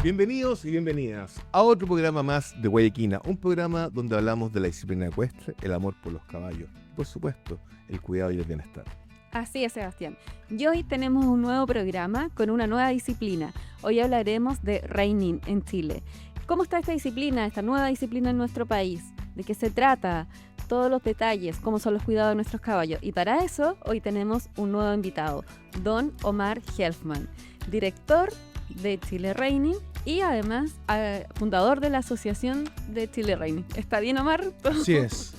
Bienvenidos y bienvenidas a otro programa más de Guayaquina, un programa donde hablamos de la disciplina ecuestre, el amor por los caballos y, por supuesto, el cuidado y el bienestar. Así es, Sebastián. Y hoy tenemos un nuevo programa con una nueva disciplina. Hoy hablaremos de reining en Chile. ¿Cómo está esta disciplina, esta nueva disciplina en nuestro país? ¿De qué se trata? Todos los detalles, cómo son los cuidados de nuestros caballos. Y para eso, hoy tenemos un nuevo invitado, Don Omar Helfman, director de Chile Reining y además fundador de la Asociación de Chile Reining. ¿Está bien, Omar? Así es.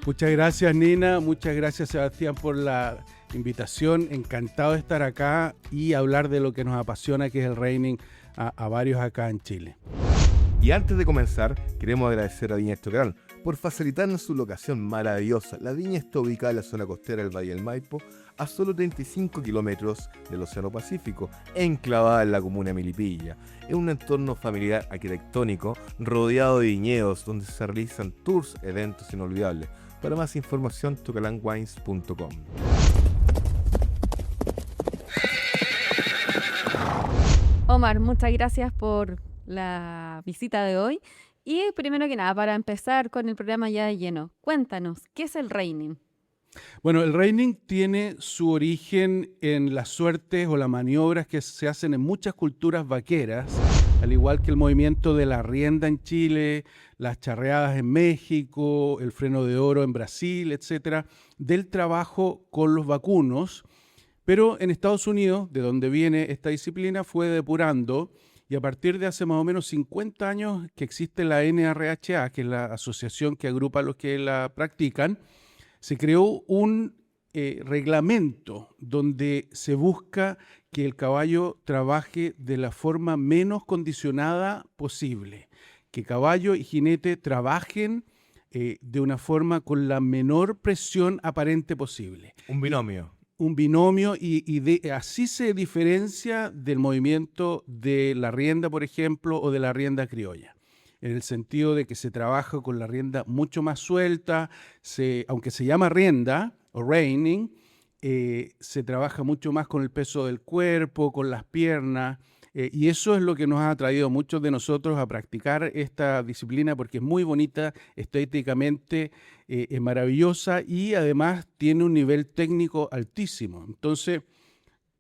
Muchas gracias, Nina. Muchas gracias, Sebastián, por la invitación. Encantado de estar acá y hablar de lo que nos apasiona, que es el reining a varios acá en Chile. Y antes de comenzar, queremos agradecer a Viña Estocral por facilitarnos su locación maravillosa. La viña está ubicada en la zona costera del Valle del Maipo, a solo 35 kilómetros del Océano Pacífico, enclavada en la comuna de Melipilla, en un entorno familiar arquitectónico rodeado de viñedos donde se realizan tours, eventos inolvidables. Para más información, tocalanwines.com. Omar, muchas gracias por la visita de hoy. Y primero que nada, para empezar con el programa ya de lleno, cuéntanos, ¿qué es el reining? Bueno, el reining tiene su origen en las suertes o las maniobras que se hacen en muchas culturas vaqueras, al igual que el movimiento de la rienda en Chile, las charreadas en México, el freno de oro en Brasil, etcétera, del trabajo con los vacunos. Pero en Estados Unidos, de donde viene esta disciplina, fue depurando. Y a partir de hace más o menos 50 años que existe la NRHA, que es la asociación que agrupa a los que la practican, se creó un reglamento donde se busca que el caballo trabaje de la forma menos condicionada posible, que caballo y jinete trabajen de una forma con la menor presión aparente posible. Un binomio. Un binomio y así se diferencia del movimiento de la rienda, por ejemplo, o de la rienda criolla, en el sentido de que se trabaja con la rienda mucho más suelta, aunque se llama rienda o reining, se trabaja mucho más con el peso del cuerpo, con las piernas, y eso es lo que nos ha atraído a muchos de nosotros a practicar esta disciplina porque es muy bonita, estéticamente es maravillosa y además tiene un nivel técnico altísimo. Entonces,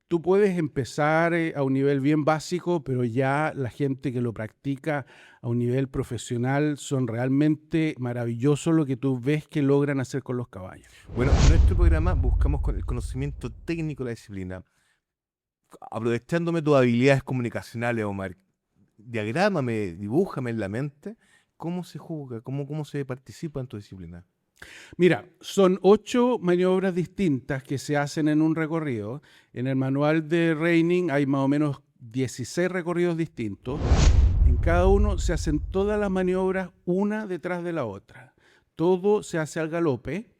tú puedes empezar a un nivel bien básico, pero ya la gente que lo practica a un nivel profesional son realmente maravillosos lo que tú ves que logran hacer con los caballos. Bueno, en nuestro programa buscamos con el conocimiento técnico de la disciplina. Aprovechándome tus habilidades comunicacionales, Omar, diagrámame, dibújame en la mente cómo se juega, cómo se participa en tu disciplina. Mira, son 8 maniobras distintas que se hacen en un recorrido. En el manual de reining hay más o menos 16 recorridos distintos. En cada uno se hacen todas las maniobras una detrás de la otra. Todo se hace al galope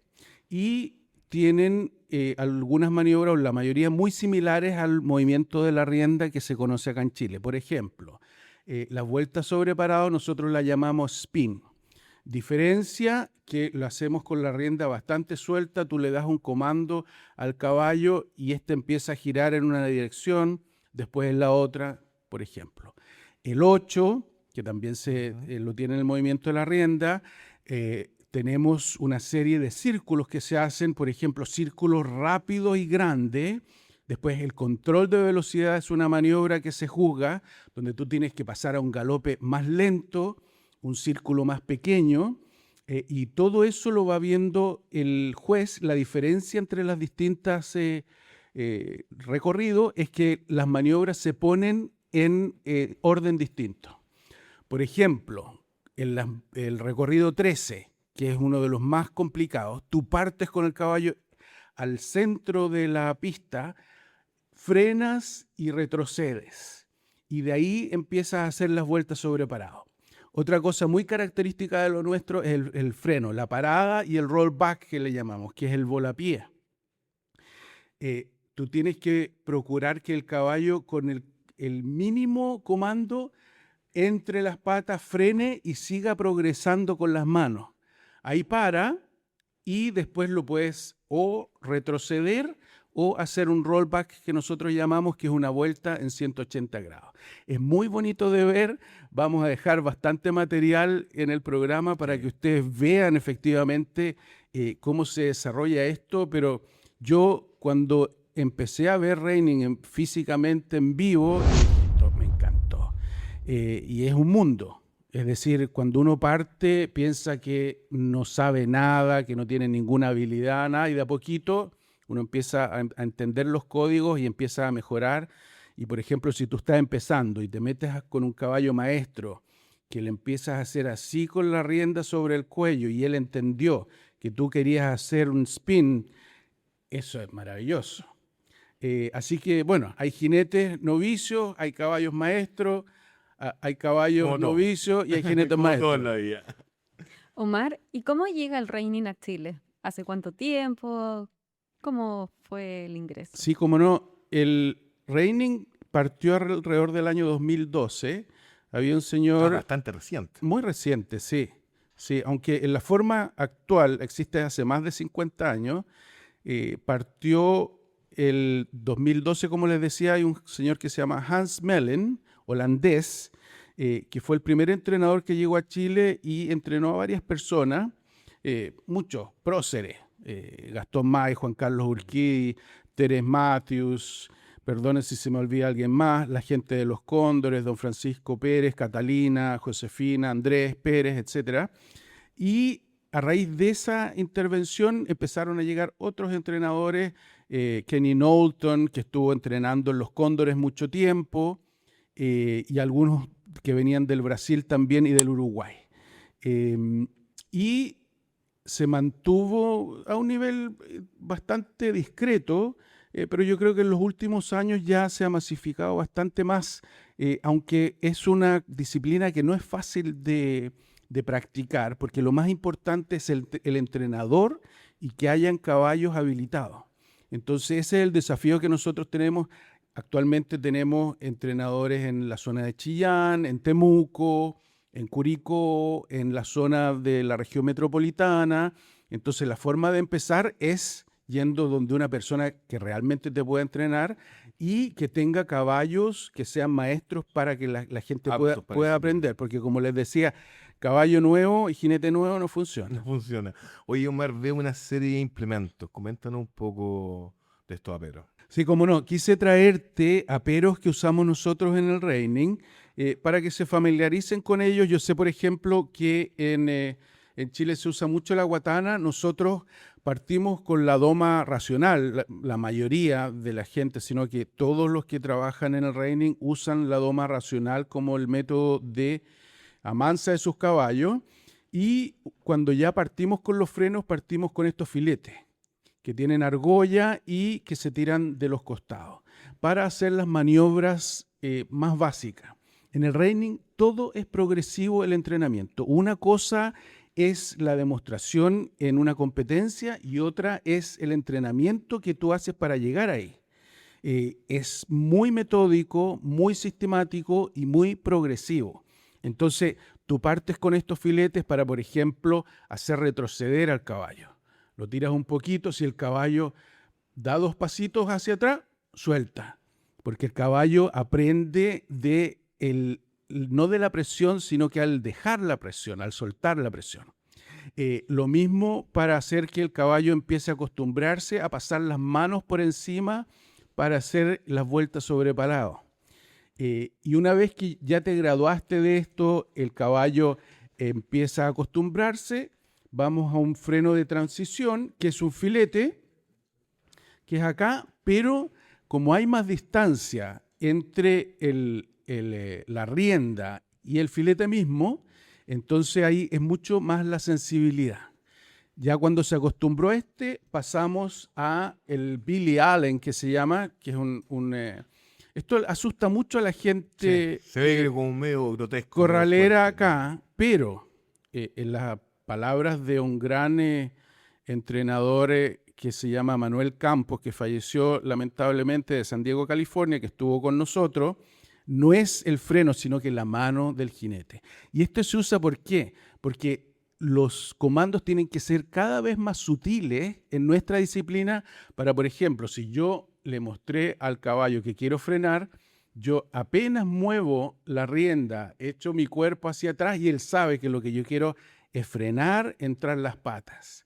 y tienen algunas maniobras, o la mayoría, muy similares al movimiento de la rienda que se conoce acá en Chile. Por ejemplo, la vuelta sobre parado nosotros la llamamos spin. Diferencia que lo hacemos con la rienda bastante suelta, tú le das un comando al caballo y este empieza a girar en una dirección, después en la otra, por ejemplo. El 8, que también lo tiene en el movimiento de la rienda, tenemos una serie de círculos que se hacen, por ejemplo, círculos rápidos y grandes. Después el control de velocidad es una maniobra que se juzga, donde tú tienes que pasar a un galope más lento, un círculo más pequeño, y todo eso lo va viendo el juez. La diferencia entre las distintas recorridos es que las maniobras se ponen en orden distinto. Por ejemplo, el recorrido 13, que es uno de los más complicados, tú partes con el caballo al centro de la pista, frenas y retrocedes, y de ahí empiezas a hacer las vueltas sobre parado. Otra cosa muy característica de lo nuestro es el freno, la parada y el rollback que le llamamos, que es el volapié. Tú tienes que procurar que el caballo con el mínimo comando entre las patas frene y siga progresando con las manos. Ahí para y después lo puedes o retroceder o hacer un rollback que nosotros llamamos, que es una vuelta en 180 grados. Es muy bonito de ver, vamos a dejar bastante material en el programa para que ustedes vean efectivamente cómo se desarrolla esto, pero yo cuando empecé a ver reining físicamente en vivo, esto me encantó. Y es un mundo. Es decir, cuando uno parte, piensa que no sabe nada, que no tiene ninguna habilidad, nada, y de a poquito uno empieza a entender los códigos y empieza a mejorar. Y, por ejemplo, si tú estás empezando y te metes con un caballo maestro, que le empiezas a hacer así con la rienda sobre el cuello y él entendió que tú querías hacer un spin, eso es maravilloso. Así que, bueno, hay jinetes novicios, hay caballos maestros, hay caballos novicios y hay jinetes maestros. En la vida. Omar, ¿y cómo llega el reining a Chile? ¿Hace cuánto tiempo? ¿Cómo fue el ingreso? Sí, como no, el reining partió alrededor del año 2012. Había un señor... bastante reciente. Muy reciente, sí. Sí, aunque en la forma actual existe hace más de 50 años, partió el 2012, como les decía, hay un señor que se llama Hans Mellen, holandés, que fue el primer entrenador que llegó a Chile y entrenó a varias personas, muchos próceres, Gastón May, Juan Carlos Urquidi, Teres Matthews, perdonen si se me olvida alguien más, la gente de los Cóndores, don Francisco Pérez, Catalina, Josefina, Andrés Pérez, etc. Y a raíz de esa intervención empezaron a llegar otros entrenadores, Kenny Knowlton, que estuvo entrenando en los Cóndores mucho tiempo, y algunos que venían del Brasil también y del Uruguay. Y se mantuvo a un nivel bastante discreto, pero yo creo que en los últimos años ya se ha masificado bastante más, aunque es una disciplina que no es fácil de practicar, porque lo más importante es el entrenador y que hayan caballos habilitados. Entonces ese es el desafío que nosotros tenemos. Actualmente tenemos entrenadores en la zona de Chillán, en Temuco, en Curicó, en la zona de la región metropolitana. Entonces la forma de empezar es yendo donde una persona que realmente te pueda entrenar y que tenga caballos que sean maestros para que la gente pueda aprender. Porque como les decía, caballo nuevo y jinete nuevo no funciona. No funciona. Oye, Omar, veo una serie de implementos. Coméntanos un poco de estos aperos. Sí, como no, quise traerte aperos que usamos nosotros en el reining para que se familiaricen con ellos. Yo sé, por ejemplo, que en Chile se usa mucho la guatana. Nosotros partimos con la doma racional, la mayoría de la gente, sino que todos los que trabajan en el reining usan la doma racional como el método de amansa de sus caballos. Y cuando ya partimos con los frenos, partimos con estos filetes que tienen argolla y que se tiran de los costados para hacer las maniobras más básicas. En el reining todo es progresivo el entrenamiento. Una cosa es la demostración en una competencia y otra es el entrenamiento que tú haces para llegar ahí. Es muy metódico, muy sistemático y muy progresivo. Entonces, tú partes con estos filetes para, por ejemplo, hacer retroceder al caballo. Lo tiras un poquito, si el caballo da 2 pasitos hacia atrás, suelta. Porque el caballo aprende no de la presión, sino que al dejar la presión, al soltar la presión. Lo mismo para hacer que el caballo empiece a acostumbrarse a pasar las manos por encima para hacer las vueltas sobre palado. Y una vez que ya te graduaste de esto, el caballo empieza a acostumbrarse. Vamos a un freno de transición, que es un filete, que es acá, pero como hay más distancia entre la rienda y el filete mismo, entonces ahí es mucho más la sensibilidad. Ya cuando se acostumbró a pasamos a el Billy Allen, que se llama, que es esto asusta mucho a la gente. Sí, se ve como medio grotesco. Corralera acá, pero en las palabras de un gran entrenador que se llama Manuel Campos, que falleció lamentablemente de San Diego, California, que estuvo con nosotros, no es el freno, sino que la mano del jinete. Y esto se usa ¿por qué? Porque los comandos tienen que ser cada vez más sutiles en nuestra disciplina para, por ejemplo, si yo le mostré al caballo que quiero frenar, yo apenas muevo la rienda, echo mi cuerpo hacia atrás y él sabe que lo que yo quiero es frenar, entrar las patas.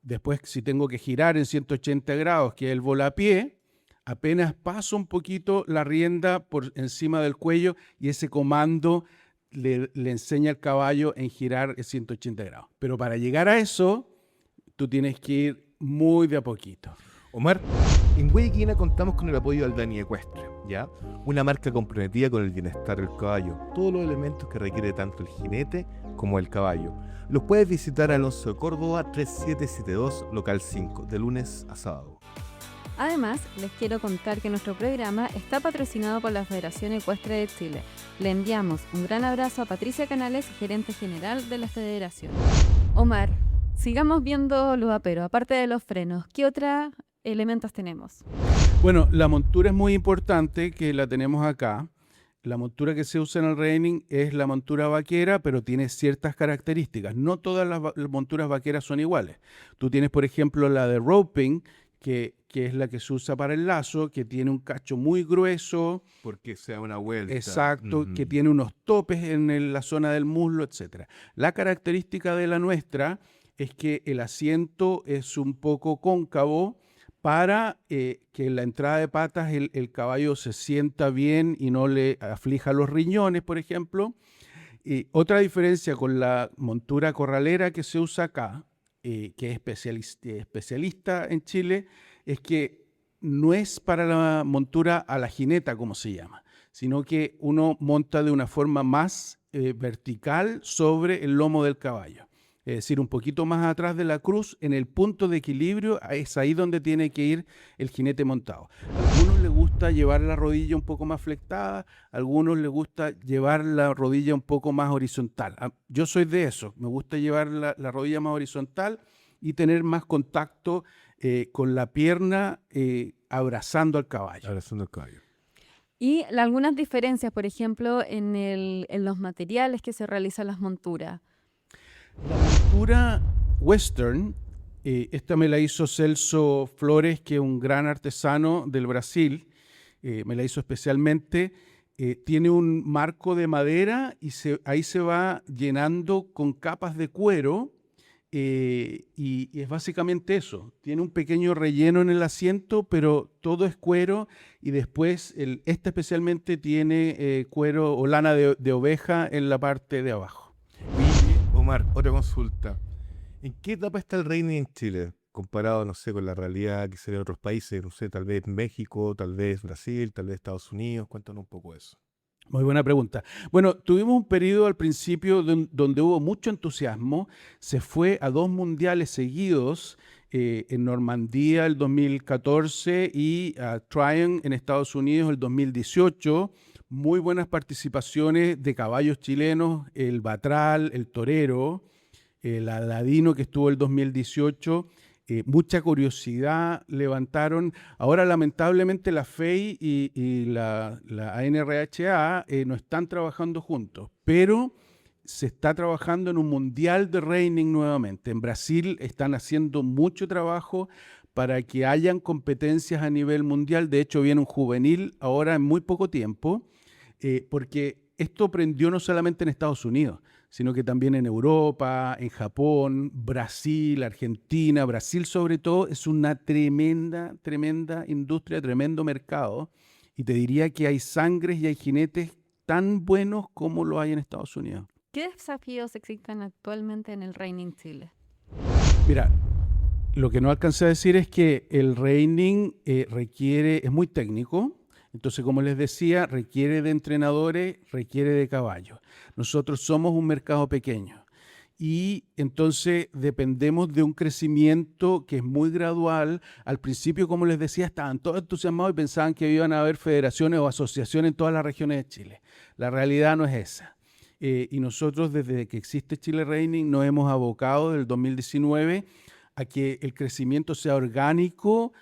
Después, si tengo que girar en 180 grados, que es el volapié, apenas paso un poquito la rienda por encima del cuello y ese comando le enseña al caballo en girar en 180 grados. Pero para llegar a eso, tú tienes que ir muy de a poquito. Omar, en Guayaquil contamos con el apoyo de Aldani Ecuestre, ¿ya? Una marca comprometida con el bienestar del caballo, todos los elementos que requiere tanto el jinete como el caballo. Los puedes visitar a Alonso de Córdoba 3772, local 5, de lunes a sábado. Además, les quiero contar que nuestro programa está patrocinado por la Federación Ecuestre de Chile. Le enviamos un gran abrazo a Patricia Canales, gerente general de la Federación. Omar, sigamos viendo los aperos. Aparte de los frenos, ¿qué otros elementos tenemos? Bueno, la montura es muy importante, que la tenemos acá. La montura que se usa en el reining es la montura vaquera, pero tiene ciertas características. No todas las monturas vaqueras son iguales. Tú tienes, por ejemplo, la de roping, que es la que se usa para el lazo, que tiene un cacho muy grueso. Porque sea una vuelta. Exacto, que tiene unos topes en la zona del muslo, etc. La característica de la nuestra es que el asiento es un poco cóncavo para que en la entrada de patas el caballo se sienta bien y no le aflija los riñones, por ejemplo. Y otra diferencia con la montura corralera que se usa acá, que es especialista en Chile, es que no es para la montura a la jineta, como se llama, sino que uno monta de una forma más vertical sobre el lomo del caballo. Es decir, un poquito más atrás de la cruz, en el punto de equilibrio, es ahí donde tiene que ir el jinete montado. A algunos les gusta llevar la rodilla un poco más flectada, a algunos les gusta llevar la rodilla un poco más horizontal. Yo soy de eso, me gusta llevar la rodilla más horizontal y tener más contacto con la pierna abrazando al caballo. Abrazando al caballo. Y algunas diferencias, por ejemplo, en los materiales que se realizan las monturas. La montura western, esta me la hizo Celso Flores, que es un gran artesano del Brasil, me la hizo especialmente. Tiene un marco de madera y ahí se va llenando con capas de cuero y es básicamente eso. Tiene un pequeño relleno en el asiento, pero todo es cuero y después este especialmente tiene cuero o lana de oveja en la parte de abajo. Omar, otra consulta. ¿En qué etapa está el reining en Chile? Comparado, no sé, con la realidad que se ve en otros países, no sé, tal vez México, tal vez Brasil, tal vez Estados Unidos. Cuéntanos un poco de eso. Muy buena pregunta. Bueno, tuvimos un periodo al principio donde hubo mucho entusiasmo. Se fue a 2 mundiales seguidos, en Normandía el 2014 y a Tryon en Estados Unidos el 2018. Muy buenas participaciones de caballos chilenos, el Batral, el Torero, el Aladino que estuvo el 2018. Mucha curiosidad levantaron. Ahora, lamentablemente, la FEI y la ANRHA no están trabajando juntos, pero se está trabajando en un mundial de reining nuevamente. En Brasil están haciendo mucho trabajo para que hayan competencias a nivel mundial. De hecho, viene un juvenil ahora en muy poco tiempo, porque esto prendió no solamente en Estados Unidos, sino que también en Europa, en Japón, Brasil, Argentina. Brasil, sobre todo, es una tremenda, tremenda industria, tremendo mercado. Y te diría que hay sangres y hay jinetes tan buenos como lo hay en Estados Unidos. ¿Qué desafíos existen actualmente en el reining Chile? Mira, lo que no alcancé a decir es que el reining es muy técnico. Entonces, como les decía, requiere de entrenadores, requiere de caballos. Nosotros somos un mercado pequeño y entonces dependemos de un crecimiento que es muy gradual. Al principio, como les decía, estaban todos entusiasmados y pensaban que iban a haber federaciones o asociaciones en todas las regiones de Chile. La realidad no es esa. Y nosotros, desde que existe Chile Reining, nos hemos abocado desde el 2019 a que el crecimiento sea orgánico,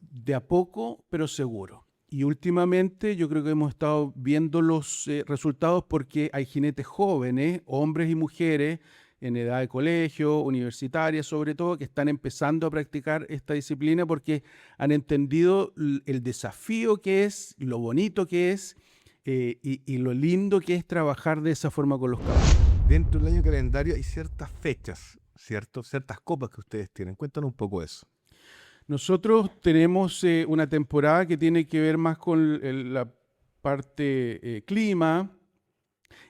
de a poco, pero seguro. Y últimamente yo creo que hemos estado viendo los resultados porque hay jinetes jóvenes, hombres y mujeres, en edad de colegio, universitaria sobre todo, que están empezando a practicar esta disciplina porque han entendido el desafío que es, lo bonito que es y lo lindo que es trabajar de esa forma con los caballos. Dentro del año calendario hay ciertas fechas, ¿cierto? Ciertas copas que ustedes tienen. Cuéntanos un poco eso. Nosotros tenemos una temporada que tiene que ver más con la parte clima.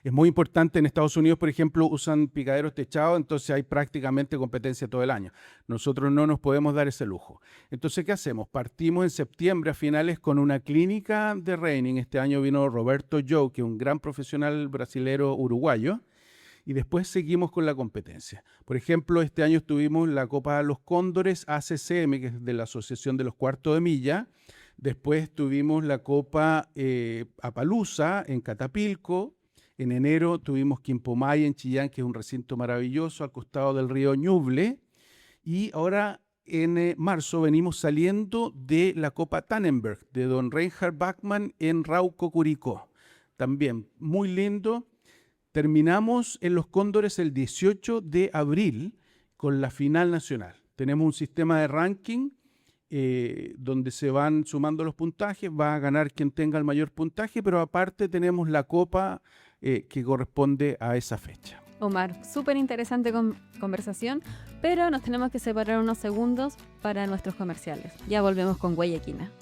Es muy importante en Estados Unidos, por ejemplo, usan picaderos techados, entonces hay prácticamente competencia todo el año. Nosotros no nos podemos dar ese lujo. Entonces, ¿qué hacemos? Partimos en septiembre a finales con una clínica de reining. Este año vino Roberto Jou, que es un gran profesional brasilero uruguayo, y después seguimos con la competencia. Por ejemplo, este año tuvimos la Copa de los Cóndores ACCM, que es de la Asociación de los Cuartos de Milla. Después tuvimos la Copa Apalooza en Catapilco. En enero tuvimos Quimpomay en Chillán, que es un recinto maravilloso al costado del río Ñuble. Y ahora en marzo venimos saliendo de la Copa Tannenberg de don Reinhard Bachmann en Rauco, Curicó. También muy lindo. Terminamos en los Cóndores el 18 de abril con la final nacional. Tenemos un sistema de ranking donde se van sumando los puntajes, va a ganar quien tenga el mayor puntaje, pero aparte tenemos la copa que corresponde a esa fecha. Omar, súper interesante conversación, pero nos tenemos que separar unos segundos para nuestros comerciales. Ya volvemos con Huella Equina.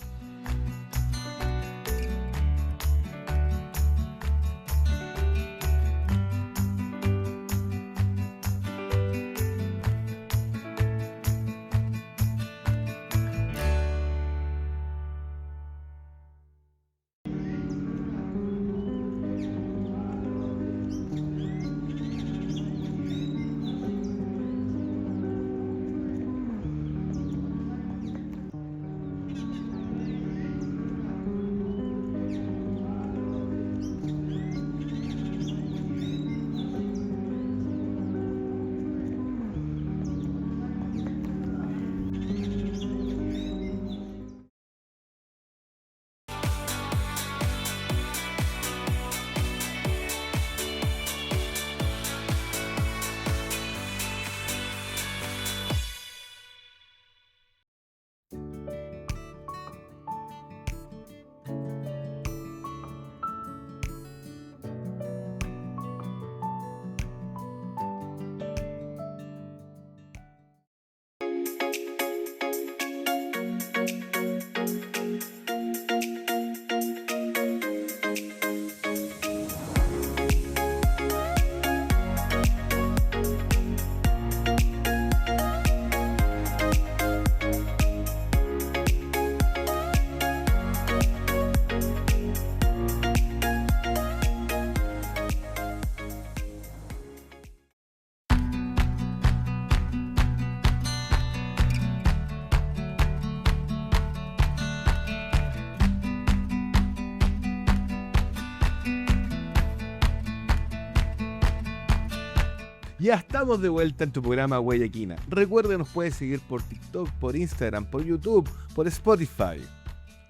Ya estamos de vuelta en tu programa Huella Equina. Recuerda, nos puedes seguir por TikTok, por Instagram, por YouTube, por Spotify.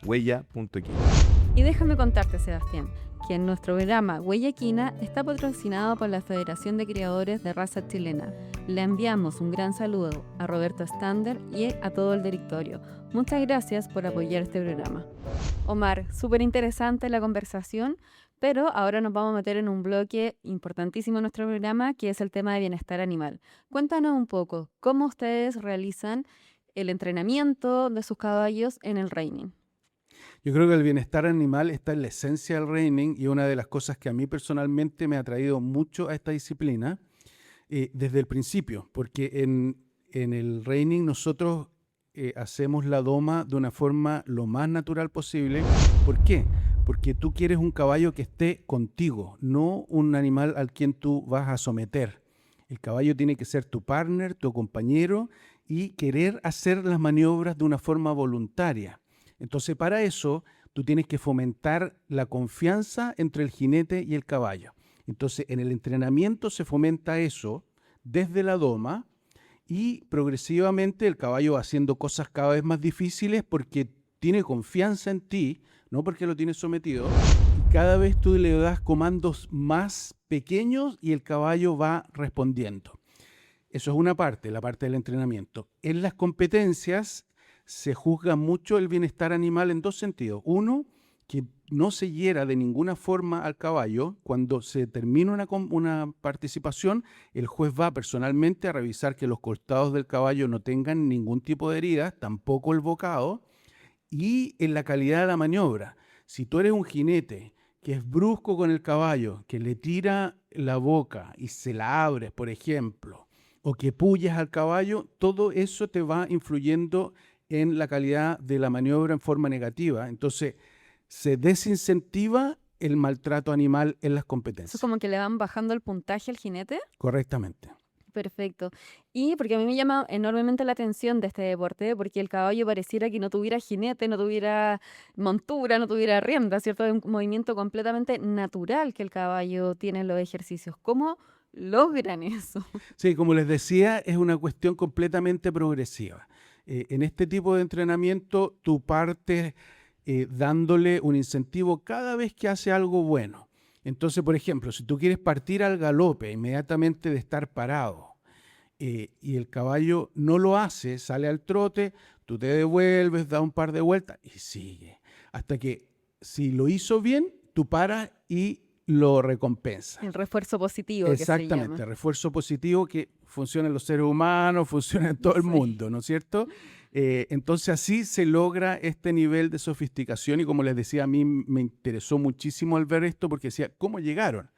Huella.equina. Y déjame contarte, Sebastián, que en nuestro programa Huella Equina está patrocinado por la Federación de Criadores de Raza Chilena. Le enviamos un gran saludo a Roberto Stander y a todo el directorio. Muchas gracias por apoyar este programa. Omar, súper interesante la conversación, pero ahora nos vamos a meter en un bloque importantísimo en nuestro programa, que es el tema de bienestar animal. Cuéntanos un poco, ¿cómo ustedes realizan el entrenamiento de sus caballos en el reining? Yo creo que el bienestar animal está en la esencia del reining y una de las cosas que a mí personalmente me ha traído mucho a esta disciplina desde el principio, porque en el reining nosotros hacemos la doma de una forma lo más natural posible. ¿Por qué? Porque tú quieres un caballo que esté contigo, no un animal al quien tú vas a someter. El caballo tiene que ser tu partner, tu compañero y querer hacer las maniobras de una forma voluntaria. Entonces, para eso, tú tienes que fomentar la confianza entre el jinete y el caballo. Entonces, en el entrenamiento se fomenta eso desde la doma y progresivamente el caballo va haciendo cosas cada vez más difíciles porque tiene confianza en ti, no porque lo tienes sometido. Y cada vez tú le das comandos más pequeños y el caballo va respondiendo. Eso es una parte, la parte del entrenamiento. En las competencias se juzga mucho el bienestar animal en dos sentidos. Uno, que no se hiera de ninguna forma al caballo. Cuando se termina una participación, el juez va personalmente a revisar que los costados del caballo no tengan ningún tipo de herida, tampoco el bocado, y en la calidad de la maniobra. Si tú eres un jinete que es brusco con el caballo, que le tira la boca y se la abres, por ejemplo, o que pullas al caballo, todo eso te va influyendo en la calidad de la maniobra en forma negativa. Entonces, se desincentiva el maltrato animal en las Eso competencias. es como que le van bajando el puntaje al jinete. Correctamente. Perfecto. Y porque a mí me llama enormemente la atención de este deporte, porque el caballo pareciera que no tuviera jinete, no tuviera montura, no tuviera rienda, ¿cierto? Es un movimiento completamente natural que el caballo tiene en los ejercicios. ¿Cómo logran eso? Sí, como les decía, es una cuestión completamente progresiva. En este tipo de entrenamiento, tú partes dándole un incentivo cada vez que hace algo bueno. Entonces, por ejemplo, si tú quieres partir al galope inmediatamente de estar parado y el caballo no lo hace, sale al trote, tú te devuelves, das un par de vueltas y sigue. Hasta que si lo hizo bien, tú paras y lo recompensas. El refuerzo positivo que se Exactamente, llama. refuerzo positivo que funciona en los seres humanos, funciona en todo el Sí. mundo, ¿no es cierto? Entonces así se logra este nivel de sofisticación y como les decía, a mí me interesó muchísimo al ver esto porque decía, ¿cómo llegaron?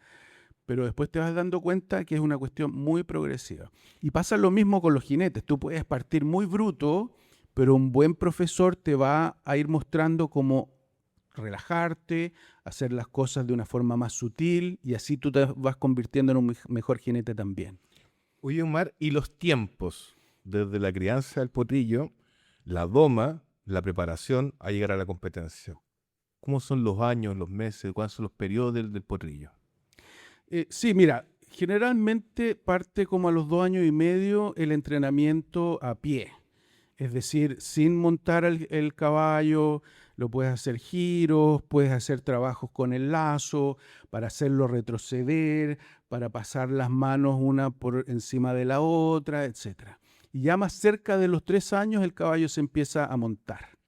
Pero después te vas dando cuenta que es una cuestión muy progresiva. Y pasa lo mismo con los jinetes. Tú puedes partir muy bruto, pero un buen profesor te va a ir mostrando cómo relajarte, hacer las cosas de una forma más sutil y así tú te vas convirtiendo en un mejor jinete también. Oye, Omar, ¿y los tiempos? Desde la crianza del potrillo, la doma, la preparación a llegar a la competencia. ¿Cómo son los años, los meses, cuáles son los periodos del potrillo? Sí, mira, generalmente parte como a los 2 años y medio el entrenamiento a pie. Es decir, sin montar el caballo, lo puedes hacer giros, puedes hacer trabajos con el lazo, para hacerlo retroceder, para pasar las manos una por encima de la otra, etc. Y ya más cerca de los 3 años el caballo se empieza a montar.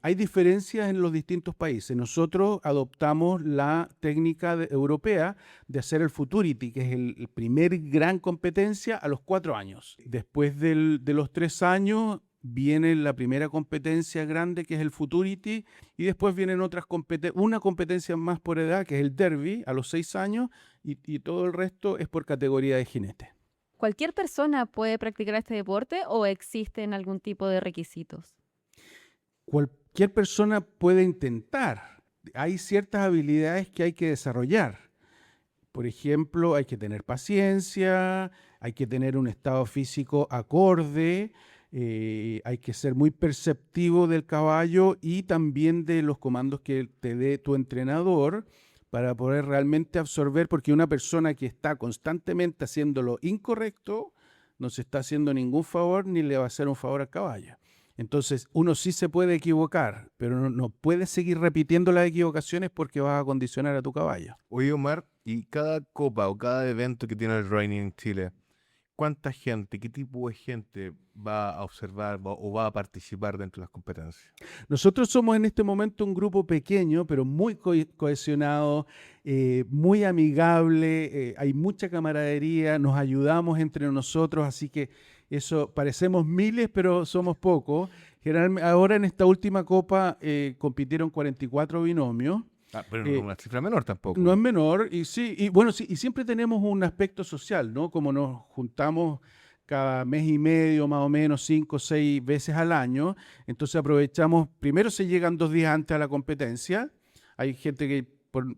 Hay diferencias en los distintos países. Nosotros adoptamos la técnica europea de hacer el Futurity, que es el primer gran competencia a los 4 años. Después de los 3 años viene la primera competencia grande, que es el Futurity, y después vienen otras una competencia más por edad, que es el Derby, a los 6 años, y todo el resto es por categoría de jinete. ¿Cualquier persona puede practicar este deporte o existen algún tipo de requisitos? Cualquier persona puede intentar. Hay ciertas habilidades que hay que desarrollar. Por ejemplo, hay que tener paciencia, hay que tener un estado físico acorde, hay que ser muy perceptivo del caballo y también de los comandos que te dé tu entrenador para poder realmente absorber, porque una persona que está constantemente haciendo lo incorrecto no se está haciendo ningún favor ni le va a hacer un favor al caballo. Entonces, uno sí se puede equivocar, pero no puede seguir repitiendo las equivocaciones porque vas a condicionar a tu caballo. Oye, Omar, y cada copa o cada evento que tiene el Reining en Chile, ¿cuánta gente, qué tipo de gente va a observar o va a participar dentro de las competencias? Nosotros somos en este momento un grupo pequeño, pero muy cohesionado, muy amigable, hay mucha camaradería, nos ayudamos entre nosotros, así que eso, parecemos miles, pero somos pocos. Generalmente, ahora en esta última copa compitieron 44 binomios. Pero no es una cifra menor tampoco. No es menor, y sí, y bueno, sí, y siempre tenemos un aspecto social, ¿no? Como nos juntamos cada mes y medio, más o menos, 5 o 6 veces al año, entonces aprovechamos, primero se llegan 2 días antes a la competencia, hay gente que por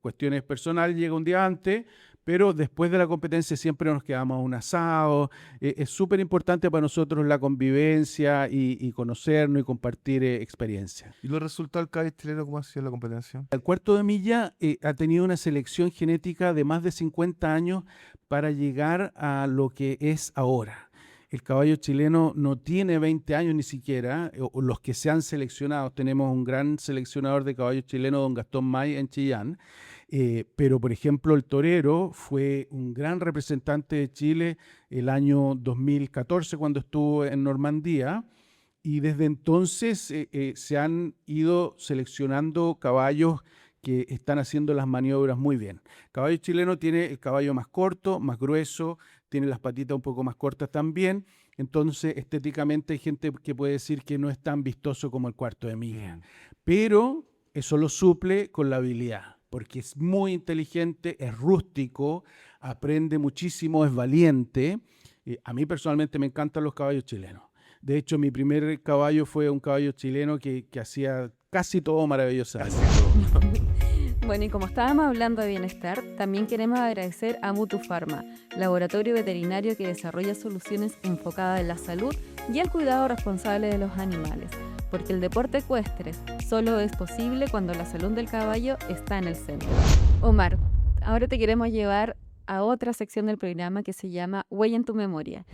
cuestiones personales llega un día antes, pero después de la competencia siempre nos quedamos a un asado. Es súper importante para nosotros la convivencia y conocernos y compartir experiencias. ¿Y los resultados del caballo chileno cómo ha sido la competencia? El cuarto de milla ha tenido una selección genética de más de 50 años para llegar a lo que es ahora. El caballo chileno no tiene 20 años ni siquiera, o los que se han seleccionado. Tenemos un gran seleccionador de caballos chilenos, don Gastón May, en Chillán. Pero, por ejemplo, el torero fue un gran representante de Chile el año 2014 cuando estuvo en Normandía, y desde entonces se han ido seleccionando caballos que están haciendo las maniobras muy bien. El caballo chileno tiene el caballo más corto, más grueso, tiene las patitas un poco más cortas también, entonces estéticamente hay gente que puede decir que no es tan vistoso como el Cuarto de Milla, pero eso lo suple con la habilidad, porque es muy inteligente, es rústico, aprende muchísimo, es valiente. A mí personalmente me encantan los caballos chilenos. De hecho, mi primer caballo fue un caballo chileno que hacía casi todo maravillosamente. Bueno, y como estábamos hablando de bienestar, también queremos agradecer a Mutu Pharma, laboratorio veterinario que desarrolla soluciones enfocadas en la salud y el cuidado responsable de los animales, porque el deporte ecuestre solo es posible cuando la salud del caballo está en el centro. Omar, ahora te queremos llevar a otra sección del programa que se llama Huella en tu memoria.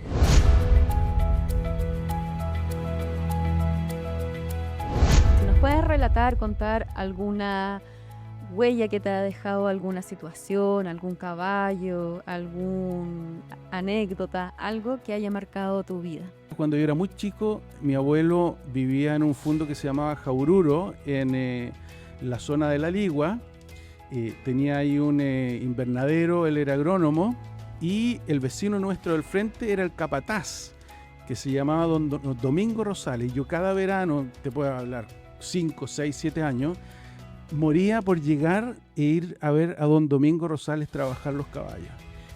¿Nos puedes relatar, contar alguna huella que te ha dejado alguna situación, algún caballo, alguna anécdota, algo que haya marcado tu vida? Cuando yo era muy chico, mi abuelo vivía en un fundo que se llamaba Jaururo, en la zona de La Ligua. Tenía ahí un invernadero, él era agrónomo, y el vecino nuestro del frente era el capataz, que se llamaba don Domingo Rosales. Yo cada verano, te puedo hablar, 5, 6, 7 años, moría por llegar e ir a ver a don Domingo Rosales trabajar los caballos.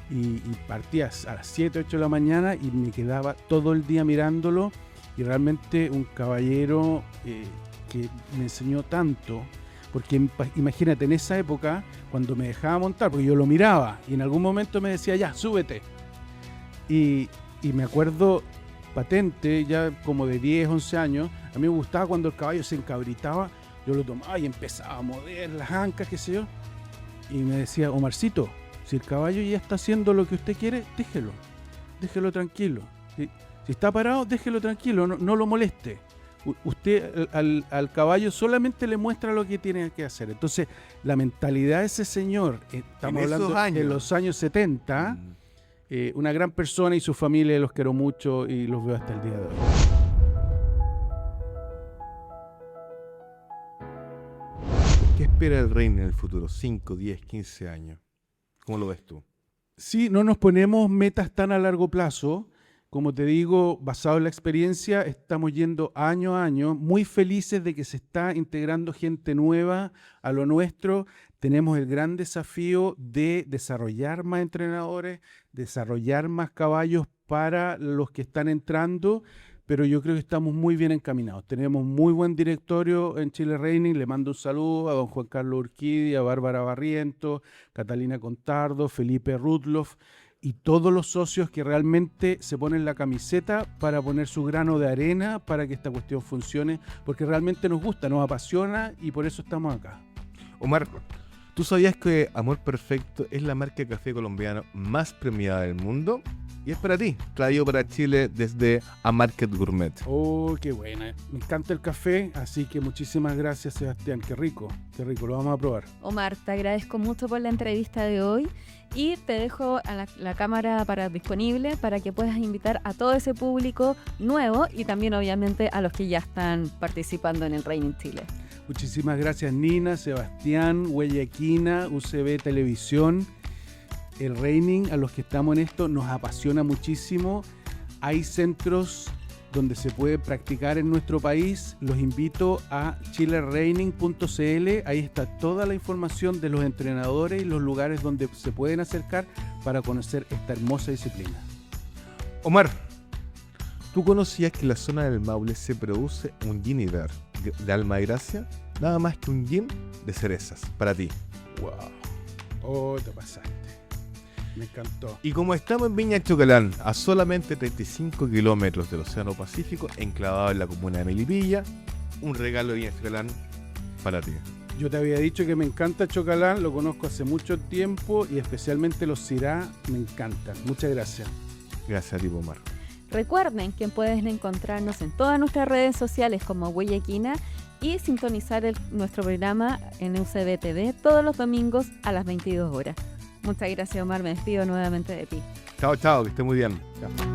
Y partía a las 7, 8 de la mañana y me quedaba todo el día mirándolo, y realmente un caballero que me enseñó tanto, porque imagínate, en esa época, cuando me dejaba montar, porque yo lo miraba y en algún momento me decía, ya, súbete. Y me acuerdo patente, ya como de 10, 11 años, a mí me gustaba cuando el caballo se encabritaba, yo lo tomaba y empezaba a mover las ancas, qué sé yo, y me decía, Omarcito, si el caballo ya está haciendo lo que usted quiere, déjelo tranquilo. Si está parado, déjelo tranquilo, no lo moleste. Usted al caballo solamente le muestra lo que tiene que hacer. Entonces, la mentalidad de ese señor, estamos hablando de los años 70, una gran persona, y su familia los quiero mucho y los veo hasta el día de hoy. ¿Qué espera el Reining en el futuro? 5, 10, 15 años. ¿Cómo lo ves tú? Sí, no nos ponemos metas tan a largo plazo. Como te digo, basado en la experiencia, estamos yendo año a año, muy felices de que se está integrando gente nueva a lo nuestro. Tenemos el gran desafío de desarrollar más entrenadores, desarrollar más caballos para los que están entrando, pero yo creo que estamos muy bien encaminados. Tenemos muy buen directorio en Chile Reining. Le mando un saludo a don Juan Carlos Urquidi, a Bárbara Barriento, Catalina Contardo, Felipe Rudloff y todos los socios que realmente se ponen la camiseta para poner su grano de arena para que esta cuestión funcione, porque realmente nos gusta, nos apasiona y por eso estamos acá. Omar, ¿tú sabías que Amor Perfecto es la marca de café colombiano más premiada del mundo? Y es para ti, traído para Chile desde A Market Gourmet. Oh, qué buena. Me encanta el café, así que muchísimas gracias, Sebastián. Qué rico, lo vamos a probar. Omar, te agradezco mucho por la entrevista de hoy y te dejo a la cámara disponible para que puedas invitar a todo ese público nuevo y también obviamente a los que ya están participando en el Reining Chile. Muchísimas gracias, Nina, Sebastián, Huella Equina, UCB Televisión. El Reining, a los que estamos en esto, nos apasiona muchísimo. Hay centros donde se puede practicar en nuestro país. Los invito a chilereining.cl. Ahí está toda la información de los entrenadores y los lugares donde se pueden acercar para conocer esta hermosa disciplina. Omar, ¿tú conocías que en la zona del Maule se produce un gin Iber de Alma y Gracia? Nada más que un gin de cerezas, para ti. ¡Wow! Oh, te pasaste. Me encantó. Y como estamos en Viña Chocalán, a solamente 35 kilómetros del Océano Pacífico, enclavado en la comuna de Melipilla, un regalo de Viña Chocalán para ti. Yo te había dicho que me encanta Chocalán, lo conozco hace mucho tiempo y especialmente los Syrah me encantan. Muchas gracias. Gracias a ti, Omar. Recuerden que pueden encontrarnos en todas nuestras redes sociales como Huella Equina y sintonizar nuestro programa en UCB TV todos los domingos a las 22 horas. Muchas gracias, Omar. Me despido nuevamente de ti. Chao, chao, que esté muy bien. Ya.